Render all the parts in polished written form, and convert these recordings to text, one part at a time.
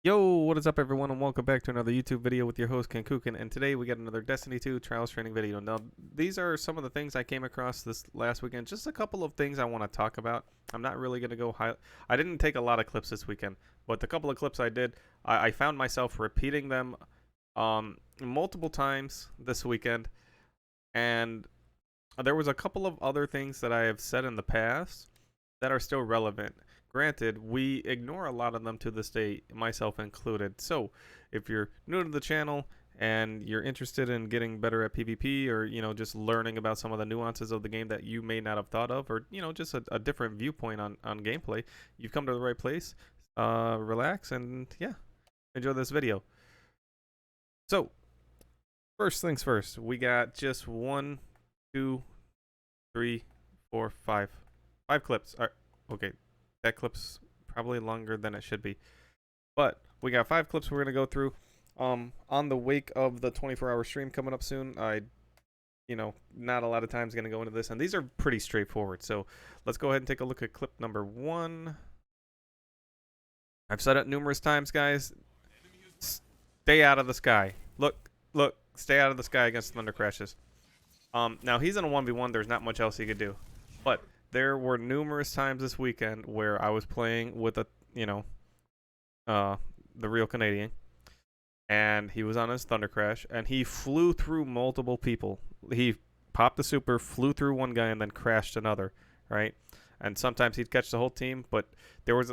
Yo, what is up everyone and welcome back to another YouTube video with your host Kenkukun, and today we got another Destiny 2 Trials Training video. Now, these are some of the things I came across this last weekend, just a couple of things I want to talk about. I'm not really going to go high. I didn't take a lot of clips this weekend, but the couple of clips I did, I found myself repeating them multiple times this weekend, and there was a couple of other things that I have said in the past that are still relevant. Granted, we ignore a lot of them to this day, myself included. So, if you're new to the channel and you're interested in getting better at PvP, or just learning about some of the nuances of the game that you may not have thought of, or just a different viewpoint on gameplay, you've come to the right place. Relax and yeah, enjoy this video. So, first things first, we got just 1, 2, 3, 4, 5 clips. All right, okay. That clip's probably longer than it should be. But we got 5 clips we're going to go through. On the wake of the 24-hour stream coming up soon, not a lot of time's going to go into this. And these are pretty straightforward. So let's go ahead and take a look at clip number 1. I've said it numerous times, guys. Stay out of the sky. Look, stay out of the sky against Thunder Crashes. Now, he's in a 1v1. There's not much else he could do. But there were numerous times this weekend where I was playing with the real Canadian, and he was on his Thunder Crash, and he flew through multiple people. He popped the super, flew through one guy, and then crashed another, right? And sometimes he'd catch the whole team, but there was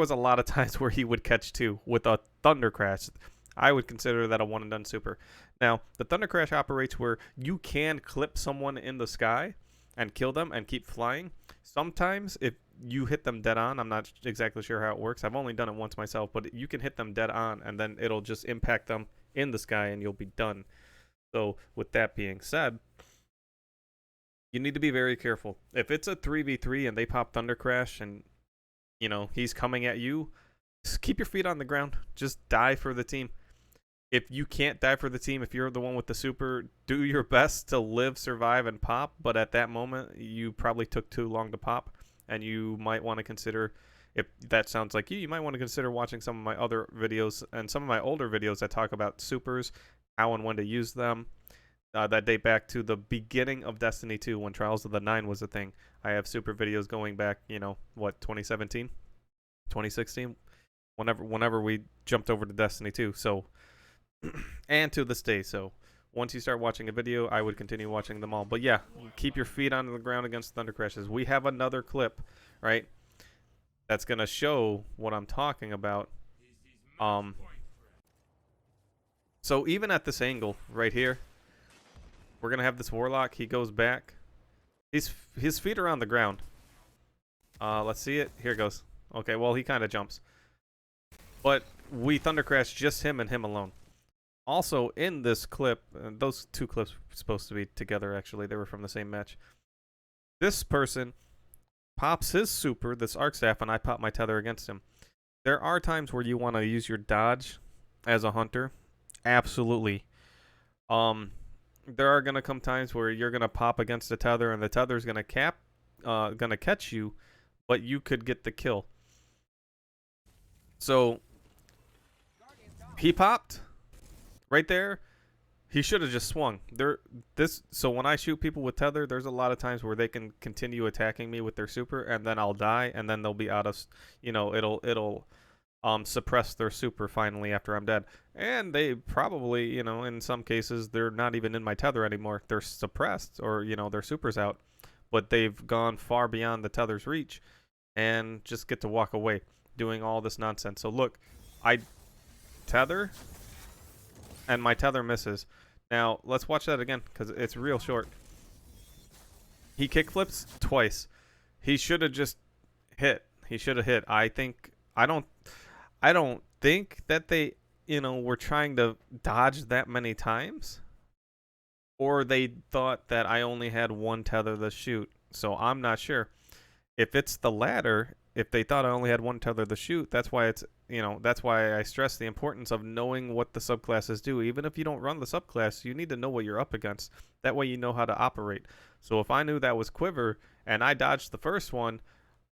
a lot of times where he would catch 2 with a Thunder Crash. I would consider that a one and done super. Now, the Thunder Crash operates where you can clip someone in the sky and kill them and keep flying. Sometimes if you hit them dead on, I'm not exactly sure how it works. I've only done it once myself, but you can hit them dead on and then it'll just impact them in the sky and you'll be done. So with that being said, you need to be very careful. If it's a 3v3 and they pop Thunder Crash and he's coming at you, just keep your feet on the ground. Just die for the team. If you can't die for the team, if you're the one with the super, do your best to live, survive, and pop. But at that moment, you probably took too long to pop, and you might want to consider, if that sounds like you might want to consider watching some of my other videos and some of my older videos that talk about supers, how and when to use them, that date back to the beginning of Destiny 2 when Trials of the Nine was a thing. I have super videos going back, 2017, 2016, whenever we jumped over to Destiny 2. So, and to this day. So once you start watching a video, I would continue watching them all. But yeah, keep your feet on the ground against Thunder Crashes. We have another clip, right, that's going to show what I'm talking about. So even at this angle right here, we're going to have this Warlock. He goes back. His feet are on the ground. Let's see it. Here it goes. Okay, well, he kind of jumps. But we Thunder Crash just him and him alone. Also, in this clip, those 2 clips were supposed to be together, actually. They were from the same match. This person pops his super, this Arc Staff, and I pop my tether against him. There are times where you want to use your dodge as a hunter. Absolutely. There are going to come times where you're going to pop against the tether, and the tether's going to catch you, but you could get the kill. So, he popped. Right there, he should have just swung. So when I shoot people with tether, there's a lot of times where they can continue attacking me with their super, and then I'll die, and then they'll be out of, it'll suppress their super finally after I'm dead. And they probably, in some cases, they're not even in my tether anymore. They're suppressed, or their super's out, but they've gone far beyond the tether's reach, and just get to walk away, doing all this nonsense. So look, I tether, and my tether misses. Now, let's watch that again, because it's real short. He kickflips twice. He should have just hit. He should have hit. I don't think that they, were trying to dodge that many times. Or they thought that I only had one tether to shoot. So I'm not sure. If it's the latter, if they thought I only had one tether to shoot, that's why that's why I stress the importance of knowing what the subclasses do. Even if you don't run the subclass, you need to know what you're up against. That way you know how to operate. So if I knew that was Quiver and I dodged the first one,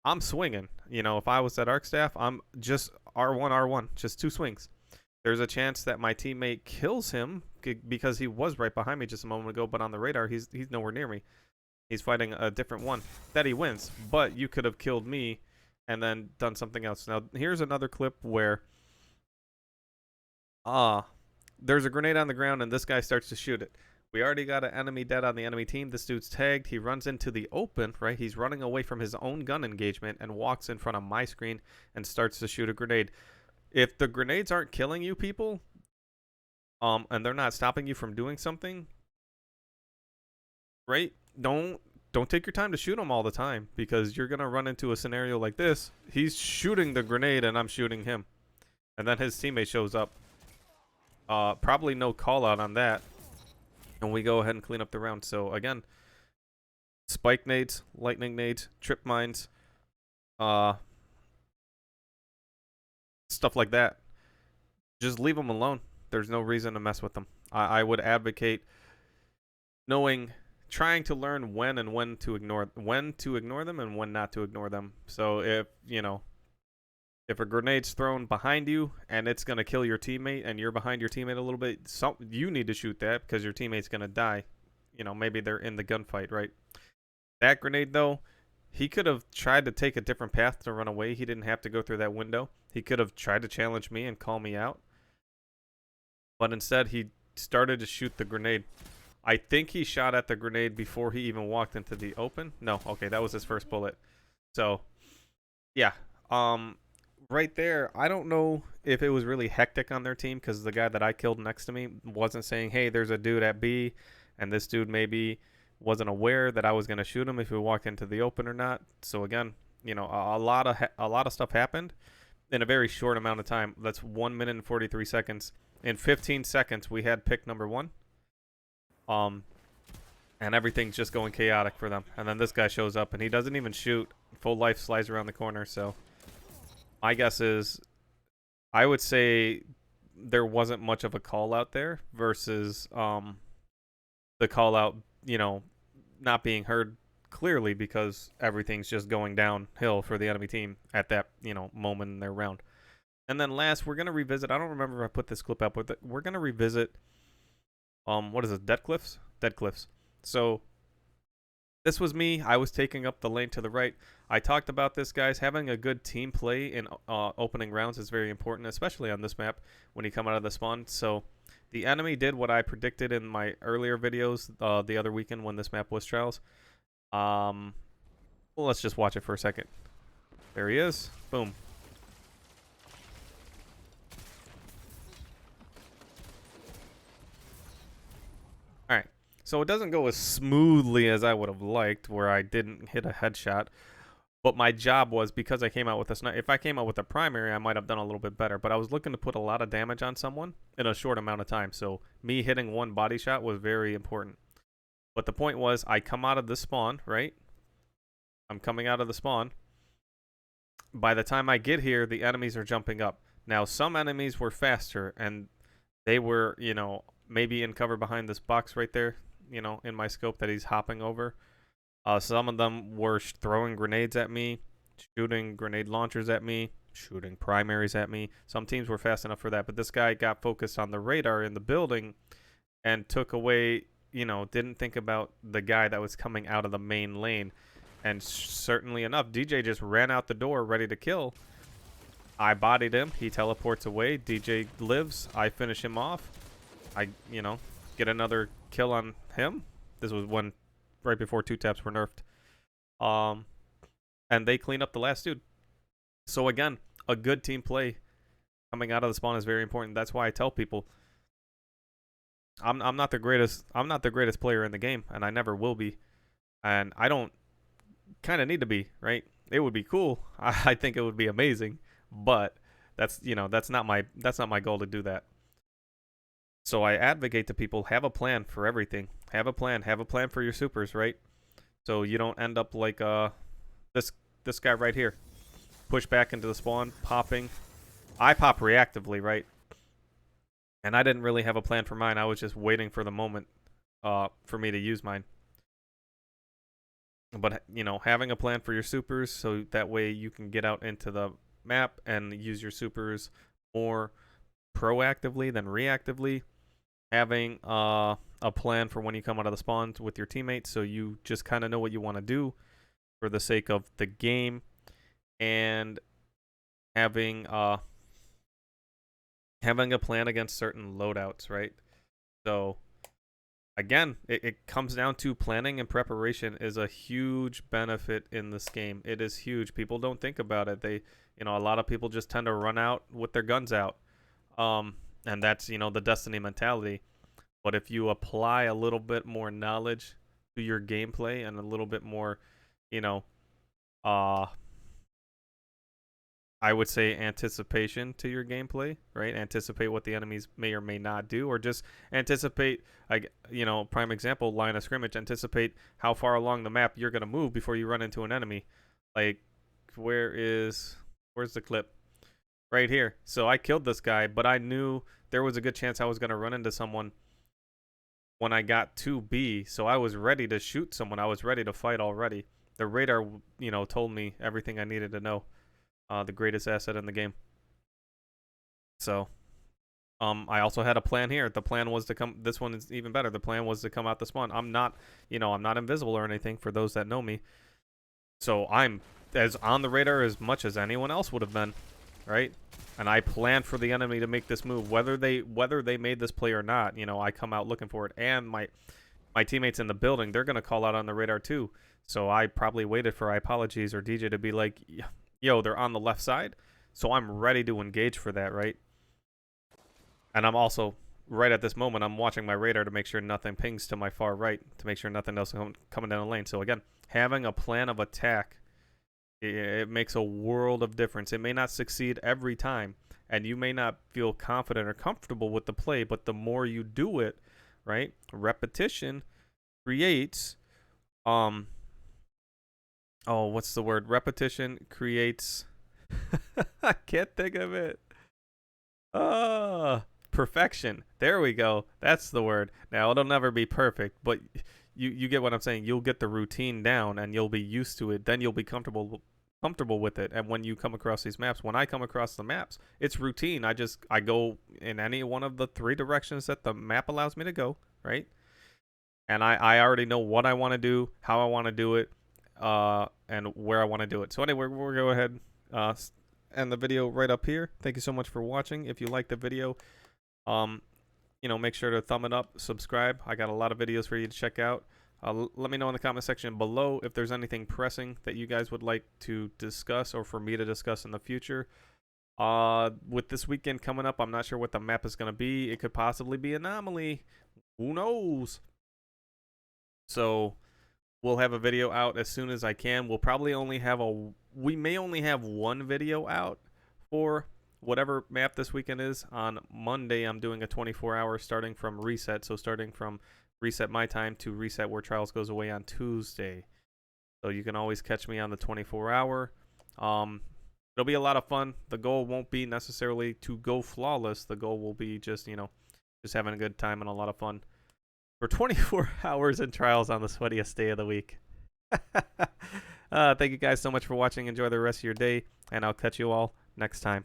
I'm swinging. You know, if I was at arc staff, I'm just R1, just 2 swings. There's a chance that my teammate kills him because he was right behind me just a moment ago, but on the radar, he's nowhere near me. He's fighting a different one. That he wins, but you could have killed me and then done something else. Now, here's another clip where there's a grenade on the ground and this guy starts to shoot it. We already got an enemy dead on the enemy team. This dude's tagged. He runs into the open, right? He's running away from his own gun engagement and walks in front of my screen and starts to shoot a grenade. If the grenades aren't killing you people, and they're not stopping you from doing something, right? Don't take your time to shoot them all the time, because you're gonna run into a scenario like this. He's shooting the grenade and I'm shooting him, and then his teammate shows up. Probably no call out on that. And we go ahead and clean up the round. So again, spike nades, lightning nades, trip mines, stuff like that. Just leave them alone. There's no reason to mess with them. I would advocate trying to learn when to ignore them and when not to ignore them. So if a grenade's thrown behind you and it's going to kill your teammate and you're behind your teammate a little bit, you need to shoot that because your teammate's going to die. Maybe they're in the gunfight, right? That grenade, though, he could have tried to take a different path to run away. He didn't have to go through that window. He could have tried to challenge me and call me out. But instead, he started to shoot the grenade. I think he shot at the grenade before he even walked into the open. No, okay, that was his first bullet. So, yeah. Right there, I don't know if it was really hectic on their team because the guy that I killed next to me wasn't saying, hey, there's a dude at B, and this dude maybe wasn't aware that I was going to shoot him if we walked into the open or not. So again, a lot of stuff happened in a very short amount of time. That's 1 minute and 43 seconds. In 15 seconds, we had pick number 1. And everything's just going chaotic for them. And then this guy shows up and he doesn't even shoot. Full life slides around the corner, so my guess is, I would say there wasn't much of a call out there versus the call out, not being heard clearly because everything's just going downhill for the enemy team at that, moment in their round. And then last, we're going to revisit, I don't remember if I put this clip up, but we're going to revisit, what is it, Dead Cliffs? Dead Cliffs. So this was me. I was taking up the lane to the right. I talked about this, guys. Having a good team play in opening rounds is very important, especially on this map when you come out of the spawn. So the enemy did what I predicted in my earlier videos the other weekend when this map was trials. Well, let's just watch it for a second. There he is. Boom. All right. So it doesn't go as smoothly as I would have liked, where I didn't hit a headshot. But my job was, because I came out with a sniper, if I came out with a primary, I might have done a little bit better. But I was looking to put a lot of damage on someone in a short amount of time. So me hitting one body shot was very important. But the point was, I come out of the spawn, right? I'm coming out of the spawn. By the time I get here, the enemies are jumping up. Now, some enemies were faster, and they were, maybe in cover behind this box right there, in my scope that he's hopping over. Some of them were throwing grenades at me, shooting grenade launchers at me, shooting primaries at me. Some teams were fast enough for that, but this guy got focused on the radar in the building and took away, didn't think about the guy that was coming out of the main lane. And certainly enough, DJ just ran out the door ready to kill. I bodied him. He teleports away. DJ lives. I finish him off. I, get another kill on him. This was when right before 2 taps were nerfed. And they clean up the last dude. So again, a good team play coming out of the spawn is very important. That's why I tell people I'm not the greatest player in the game, and I never will be. And I don't kind of need to be, right? It would be cool. I think it would be amazing, but that's not my goal to do that. So I advocate to people, have a plan for everything. Have a plan for your supers, right? So you don't end up like this guy right here. Push back into the spawn, popping. I pop reactively, right? And I didn't really have a plan for mine. I was just waiting for the moment for me to use mine. But having a plan for your supers so that way you can get out into the map and use your supers more proactively than reactively. Having a plan for when you come out of the spawns with your teammates so you just kind of know what you want to do for the sake of the game, and having a plan against certain loadouts, right? So again, it comes down to planning and preparation is a huge benefit in this game. It is huge. People don't think about it. A lot of people just tend to run out with their guns out. And that's, the Destiny mentality. But if you apply a little bit more knowledge to your gameplay and a little bit more, I would say anticipation to your gameplay, right? Anticipate what the enemies may or may not do, or just anticipate, prime example, line of scrimmage, anticipate how far along the map you're going to move before you run into an enemy. Like, where's the clip? Right here. So I killed this guy, but I knew there was a good chance I was going to run into someone when I got to B, so I was ready to shoot someone. I was ready to fight already. The radar, told me everything I needed to know. The greatest asset in the game. So, I also had a plan here. The plan was to come. This one is even better. The plan was to come out the spawn. I'm not invisible or anything for those that know me. So I'm as on the radar as much as anyone else would have been, right? And I planned for the enemy to make this move, whether they made this play or not. I come out looking for it, and my teammates in the building, they're gonna call out on the radar too. So I probably waited for iApologies or DJ to be like, yo, they're on the left side, so I'm ready to engage for that, right? And I'm also, right at this moment, I'm watching my radar to make sure nothing pings to my far right, to make sure nothing else is coming down the lane. So again, having a plan of attack, it makes a world of difference. It may not succeed every time, and you may not feel confident or comfortable with the play, but the more you do it, right? Repetition creates, what's the word? Repetition creates I can't think of it. Perfection. There we go. That's the word. Now, it'll never be perfect, but you get what I'm saying. You'll get the routine down and you'll be used to it. Then you'll be comfortable with it. And when you come across these maps, when I come across the maps, it's routine. I go in any one of the 3 directions that the map allows me to go, right? And I already know what I want to do, how I want to do it, and where I want to do it. So anyway, we'll go ahead end the video right up here. Thank you so much for watching. If you like the video, make sure to thumb it up, subscribe. I got a lot of videos for you to check out. Let me know in the comment section below if there's anything pressing that you guys would like to discuss or for me to discuss in the future. With this weekend coming up, I'm not sure what the map is going to be. It could possibly be Anomaly. Who knows? So we'll have a video out as soon as I can. We'll probably we may only have one video out for whatever map this weekend is. On Monday, I'm doing a 24-hour starting from reset. So starting from reset my time to reset where Trials goes away on Tuesday. So you can always catch me on the 24-hour. It'll be a lot of fun. The goal won't be necessarily to go flawless. The goal will be just having a good time and a lot of fun for 24 hours in Trials on the sweatiest day of the week. Thank you guys so much for watching. Enjoy the rest of your day, and I'll catch you all next time.